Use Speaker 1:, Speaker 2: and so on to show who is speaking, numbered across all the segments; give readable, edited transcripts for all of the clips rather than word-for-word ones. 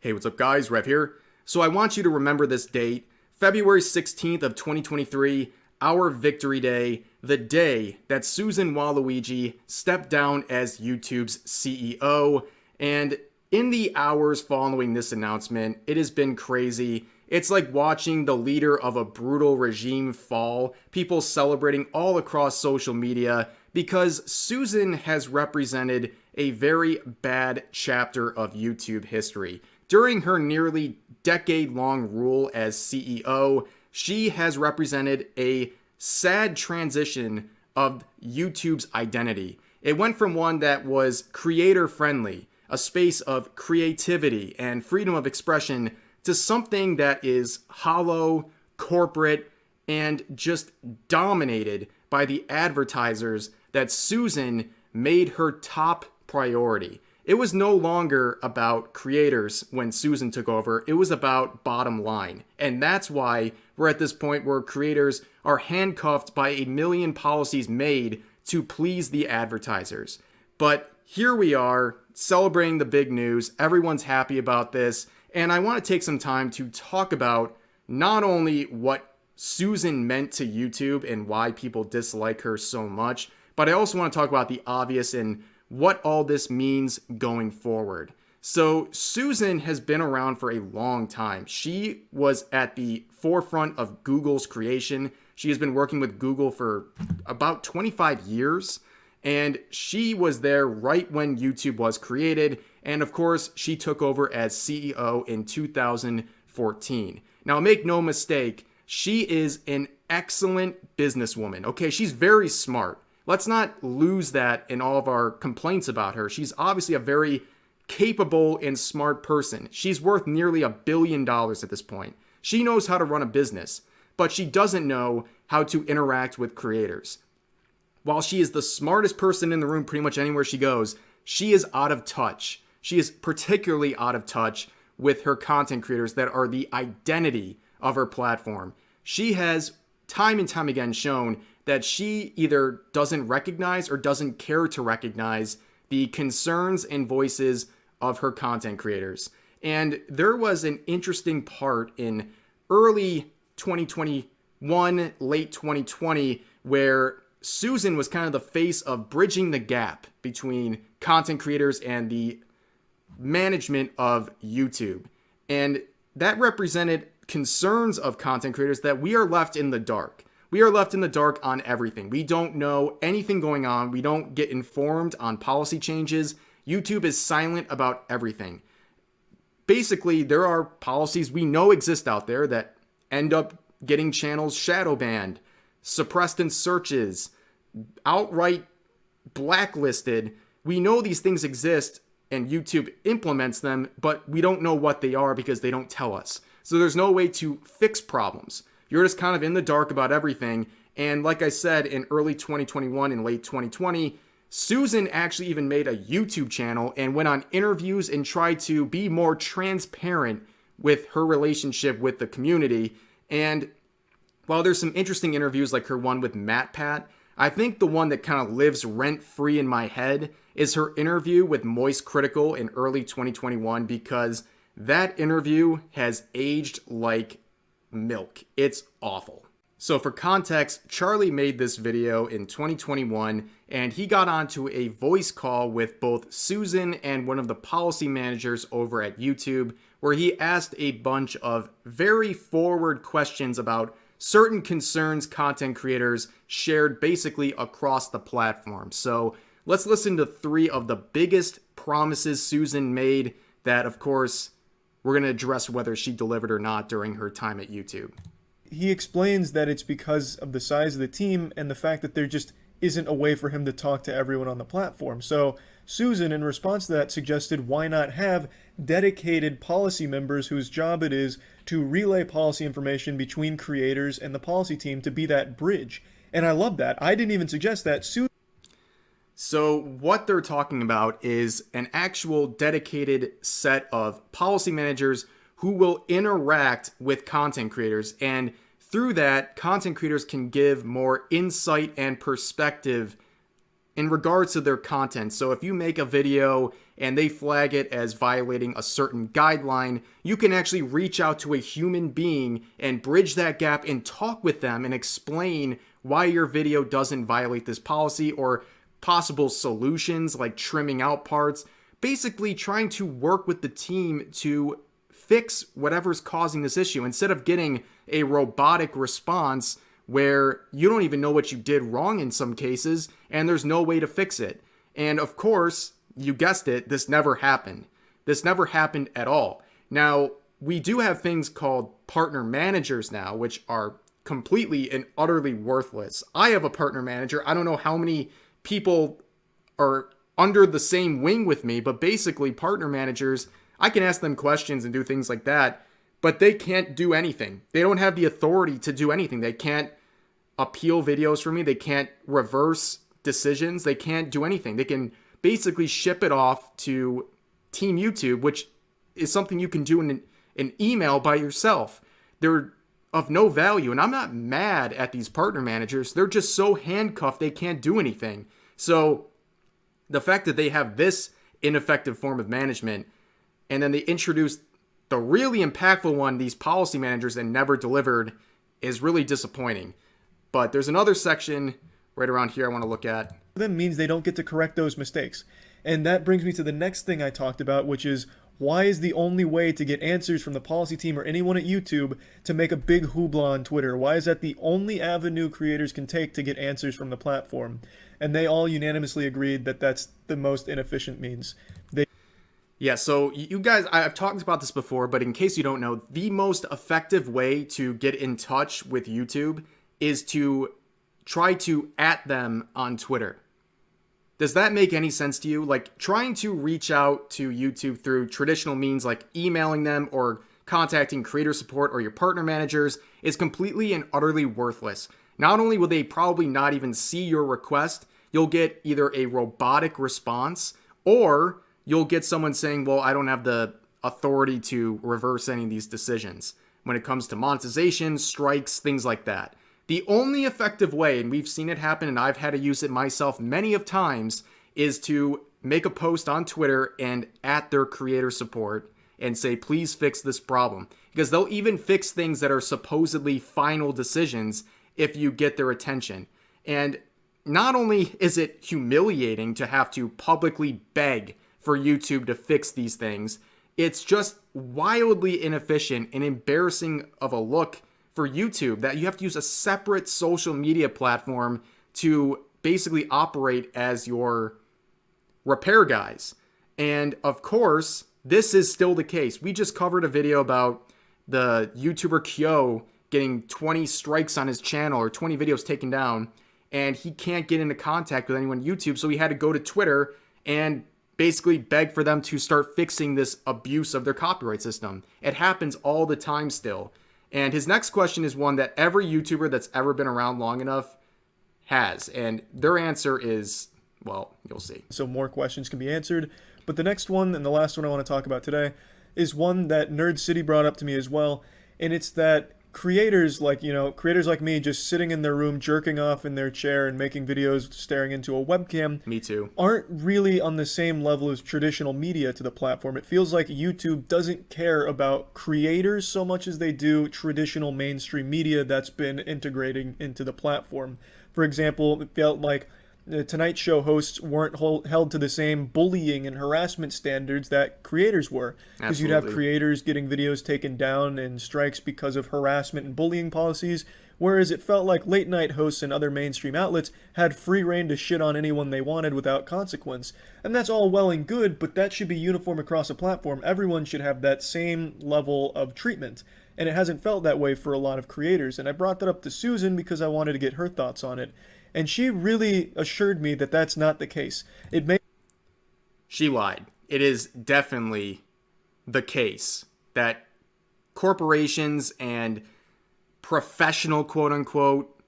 Speaker 1: Hey, what's up guys? Rev here. So I want you to remember this date, February 16th of 2023, our victory day, the day that Susan Waluigi stepped down as YouTube's CEO. And in the hours following this announcement, it has been crazy. It's like watching the leader of a brutal regime fall, people celebrating all across social media because Susan has represented a very bad chapter of YouTube history. During her nearly decade-long rule as CEO, she has represented a sad transition of YouTube's identity. It went from one that was creator-friendly, a space of creativity and freedom of expression, to something that is hollow, corporate, and just dominated by the advertisers that Susan made her top priority. It was no longer about creators when Susan took over. It was about bottom line. And that's why we're at this point where creators are handcuffed by a million policies made to please the advertisers. But here we are celebrating the big news. Everyone's happy about this. And I want to take some time to talk about not only what Susan meant to YouTube and why people dislike her so much, but I also want to talk about the obvious and what all this means going forward. So Susan has been around for a long time. She was at the forefront of Google's creation. She has been working with Google for about 25 years, and she was there right when YouTube was created. And of course, she took over as CEO in 2014. Now, make no mistake, she is an excellent businesswoman. Okay, she's very smart. Let's not lose that in all of our complaints about her. She's obviously a very capable and smart person. She's worth nearly $1 billion at this point. She knows how to run a business, but she doesn't know how to interact with creators. While she is the smartest person in the room pretty much anywhere she goes, she is out of touch. She is particularly out of touch with her content creators that are the identity of her platform. She has time and time again shown that she either doesn't recognize or doesn't care to recognize the concerns and voices of her content creators. And there was an interesting part in early 2021, late 2020, where Susan was kind of the face of bridging the gap between content creators and the management of YouTube. And that represented concerns of content creators that we are left in the dark. We are left in the dark on everything. We don't know anything going on. We don't get informed on policy changes. YouTube is silent about everything. Basically, there are policies we know exist out there that end up getting channels shadow banned, suppressed in searches, outright blacklisted. We know these things exist and YouTube implements them, but we don't know what they are because they don't tell us. So there's no way to fix problems. You're just kind of in the dark about everything. And like I said, in early 2021 and late 2020, Susan actually even made a YouTube channel and went on interviews and tried to be more transparent with her relationship with the community. And while there's some interesting interviews like her one with MatPat, I think the one that kind of lives rent-free in my head is her interview with Moist Critical in early 2021, because that interview has aged like milk. It's awful. So for context, Charlie made this video in 2021, and he got onto a voice call with both Susan and one of the policy managers over at YouTube, where he asked a bunch of very forward questions about certain concerns content creators shared basically across the platform. So let's listen to 3 of the biggest promises Susan made that, of course, we're going to address whether she delivered or not during her time at YouTube.
Speaker 2: He explains that it's because of the size of the team and the fact that there just isn't a way for him to talk to everyone on the platform. So Susan, in response to that, suggested why not have dedicated policy members whose job it is to relay policy information between creators and the policy team to be that bridge. And I love that. I didn't even suggest that.
Speaker 1: So what they're talking about is an actual dedicated set of policy managers who will interact with content creators. And through that, content creators can give more insight and perspective in regards to their content. So if you make a video and they flag it as violating a certain guideline, you can actually reach out to a human being and bridge that gap and talk with them and explain why your video doesn't violate this policy, or possible solutions like trimming out parts. Basically trying to work with the team to fix whatever's causing this issue, instead of getting a robotic response where you don't even know what you did wrong in some cases and there's no way to fix it. And of course, you guessed it, this never happened. This never happened at all. Now, we do have things called partner managers now, which are completely and utterly worthless. I have a partner manager. I don't know how many people are under the same wing with me, but basically partner managers, I can ask them questions and do things like that, but they can't do anything. They don't have the authority to do anything. They can't appeal videos for me. They can't reverse decisions. They can't do anything. They can basically ship it off to Team YouTube, which is something you can do in an email by yourself. They're of no value, and I'm not mad at these partner managers. They're just so handcuffed they can't do anything. So the fact that they have this ineffective form of management, and then they introduced the really impactful one, these policy managers, and never delivered, is really disappointing. But there's another section right around here I want to look at.
Speaker 2: Then means they don't get to correct those mistakes. And that brings me to the next thing I talked about, which is, why is the only way to get answers from the policy team or anyone at YouTube to make a big hoopla on Twitter? Why is that the only avenue creators can take to get answers from the platform? And they all unanimously agreed that that's the most inefficient means.
Speaker 1: Yeah, so you guys, I've talked about this before, but in case you don't know, the most effective way to get in touch with YouTube is to try to @ them on Twitter. Does that make any sense to you? Like, trying to reach out to YouTube through traditional means like emailing them or contacting creator support or your partner managers is completely and utterly worthless. Not only will they probably not even see your request, you'll get either a robotic response, or you'll get someone saying, well, I don't have the authority to reverse any of these decisions when it comes to monetization, strikes, things like that. The only effective way, and we've seen it happen and I've had to use it myself many of times, is to make a post on Twitter and @ their creator support and say, please fix this problem. Because they'll even fix things that are supposedly final decisions if you get their attention. And not only is it humiliating to have to publicly beg for YouTube to fix these things, it's just wildly inefficient and embarrassing of a look for YouTube that you have to use a separate social media platform to basically operate as your repair guys. And of course, this is still the case. We just covered a video about the YouTuber Kyo getting 20 strikes on his channel, or 20 videos taken down, and he can't get into contact with anyone on YouTube, so he had to go to Twitter and basically beg for them to start fixing this abuse of their copyright system. It happens all the time still. And his next question is one that every YouTuber that's ever been around long enough has. And their answer is, well, you'll see.
Speaker 2: So more questions can be answered. But the next one, and the last one I want to talk about today, is one that Nerd City brought up to me as well. And it's that creators like me just sitting in their room jerking off in their chair and making videos staring into a webcam,
Speaker 1: Me too,
Speaker 2: aren't really on the same level as traditional media to the platform. It feels like YouTube doesn't care about creators so much as they do traditional mainstream media that's been integrating into the platform. For example, it felt like the Tonight Show hosts weren't held to the same bullying and harassment standards that creators were. Because you'd have creators getting videos taken down and strikes because of harassment and bullying policies, whereas it felt like late night hosts and other mainstream outlets had free reign to shit on anyone they wanted without consequence. And that's all well and good, but that should be uniform across a platform. Everyone should have that same level of treatment. And it hasn't felt that way for a lot of creators. And I brought that up to Susan because I wanted to get her thoughts on it. And she really assured me that that's not the case.
Speaker 1: She lied. It is definitely the case that corporations and professional, quote-unquote,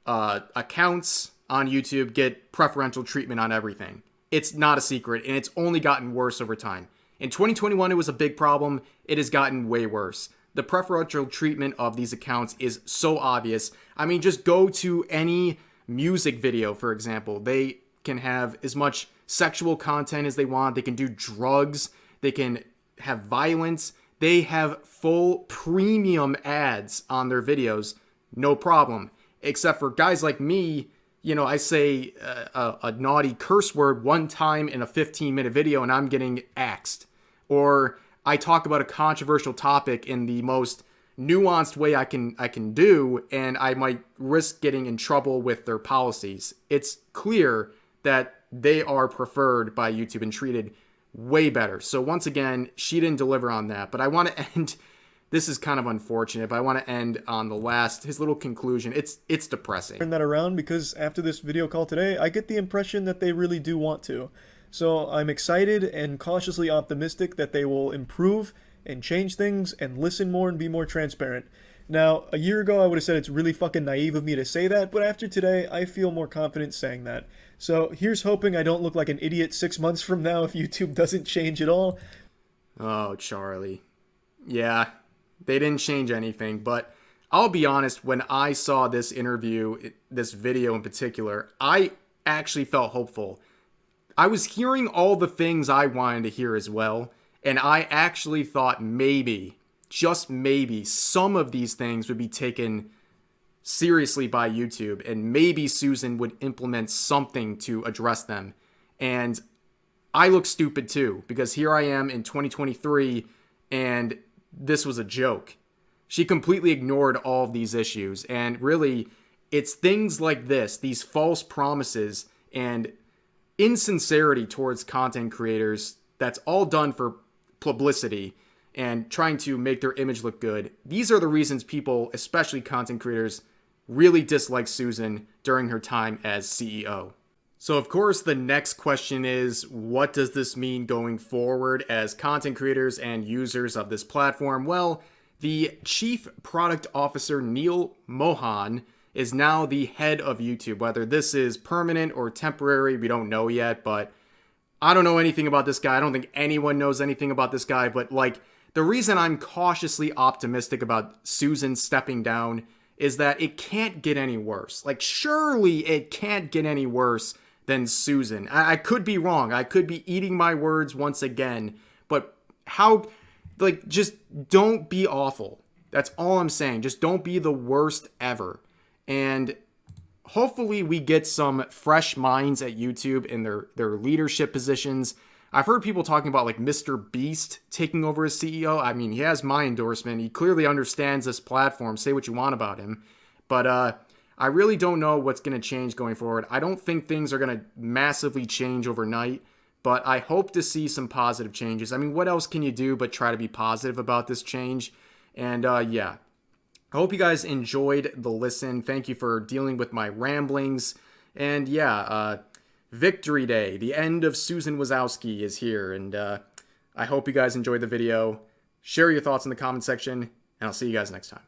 Speaker 1: accounts on YouTube get preferential treatment on everything. It's not a secret, and it's only gotten worse over time. In 2021, it was a big problem. It has gotten way worse. The preferential treatment of these accounts is so obvious. I mean, just go to any music video, for example. They can have as much sexual content as they want. They can do drugs. They can have violence. They have full premium ads on their videos. No problem. Except for guys like me, I say a naughty curse word one time in a 15-minute video and I'm getting axed. Or I talk about a controversial topic in the most nuanced way I can do, and I might risk getting in trouble with their policies. It's clear that they are preferred by YouTube and treated way better. So once again, she didn't deliver on that. But I want to end, this is kind of unfortunate, but I want to end on his little conclusion. It's depressing.
Speaker 2: Turn that around, because after this video call today, I get the impression that they really do want to. So I'm excited and cautiously optimistic that they will improve and change things and listen more and be more transparent. Now, a year ago, I would have said it's really fucking naive of me to say that, but after today, I feel more confident saying that. So here's hoping I don't look like an idiot 6 months from now if YouTube doesn't change at all.
Speaker 1: Oh, Charlie. Yeah, they didn't change anything, but I'll be honest, when I saw this interview, this video in particular, I actually felt hopeful. I was hearing all the things I wanted to hear as well, and I actually thought maybe, just maybe, some of these things would be taken seriously by YouTube, and maybe Susan would implement something to address them. And I look stupid too, because here I am in 2023, and this was a joke. She completely ignored all of these issues, and really, it's things like this, these false promises and insincerity towards content creators, that's all done for publicity and trying to make their image look good. These are the reasons people, especially content creators, really dislike Susan during her time as CEO. So of course, the next question is, what does this mean going forward as content creators and users of this platform? Well, the Chief Product Officer, Neil Mohan, is now the head of YouTube. Whether this is permanent or temporary, we don't know yet, but I don't know anything about this guy. I don't think anyone knows anything about this guy, but the reason I'm cautiously optimistic about Susan stepping down is that it can't get any worse. Surely it can't get any worse than Susan. I could be wrong. I could be eating my words once again, but just don't be awful. That's all I'm saying. Just don't be the worst ever. And hopefully we get some fresh minds at YouTube in their leadership positions. I've heard people talking about Mr. Beast taking over as CEO. I mean, he has my endorsement. He clearly understands this platform. Say what you want about him. But I really don't know what's going to change going forward. I don't think things are going to massively change overnight, but I hope to see some positive changes. I mean, what else can you do but try to be positive about this change? And yeah. I hope you guys enjoyed the listen. Thank you for dealing with my ramblings. And yeah, Victory Day, the end of Susan Wojcicki is here. And I hope you guys enjoyed the video. Share your thoughts in the comment section, and I'll see you guys next time.